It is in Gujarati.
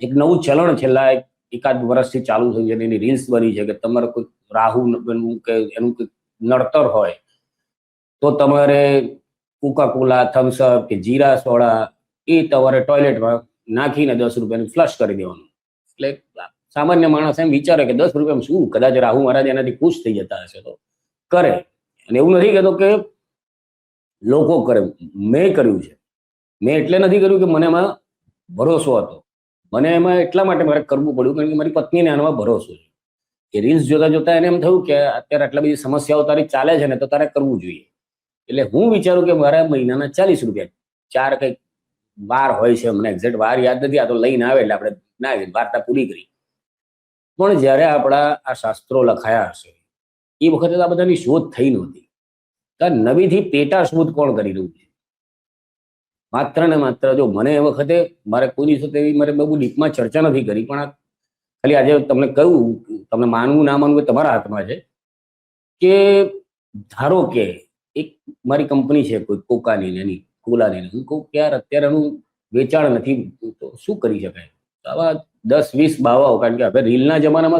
એક નવું ચલણ છેલ્લા એકાદ વર્ષથી ચાલુ થયું છે, એની રીલ્સ બની છે કે તમારે કોઈ રાહુ કે એનું કોઈ નડતર હોય તો તમારે કોકા-કોલા, થમ્સઅપ કે જીરા સોડા એ તમારે ટોયલેટમાં નાખીને 10 રૂપિયાનું ફ્લશ કરી દેવાનું. એટલે સામાન્ય માણસ એમ વિચારે કે 10 રૂપિયામાં શું, કદાચ રાહુ મહારાજ એનાથી ખુશ થઈ જતા હશે તો કરે. અને એવું નથી કહેતો કે લોકો કરે, મેં કર્યું છે. મેં એટલે નથી કર્યું કે મને એમાં ભરોસો હતો. મને એમાં એટલા માટે મારે કરવું પડ્યું કારણ કે મારી પત્નીને આમાં ભરોસો છે. એ રીલ્સ જોતા જોતા એને એમ થયું કે અત્યારે આટલા બધી સમસ્યાઓ તારી ચાલે છે ને તો તારે કરવું જોઈએ. એટલે હું વિચારું કે મારા મહિનાના 40 રૂપિયા, 4 કંઈક વાર હોય છે, મને એક્ઝેક્ટ વાર યાદ નથી, આ તો લઈને આવે એટલે આપણે ના વાર્તા પૂરી કરી. પણ જ્યારે આપણા આ શાસ્ત્રો લખાયા હશે એ વખતે આ બધાની શોધ થઈ નહોતી. નવીથી પેટા શોધ કોણ કરી રહ્યું છે? માત્ર ને માત્ર જો મને એ વખતે મારે કોઈની સાથે એવી મારે બહુ ડીપમાં ચર્ચા નથી કરી, પણ ખાલી આજે તમને કહ્યું, તમને માનવું ના માનવું એ તમારા હાથમાં છે કે ધારો કે એક મારી કંપની છે કોઈ કોકાની એની કોલાની, હું કહું કે યાર અત્યારે એનું વેચાણ નથી તો શું કરી શકાય? આવા 10-20 બાવાઓ, કારણ કે હવે રીલના જમાનામાં તો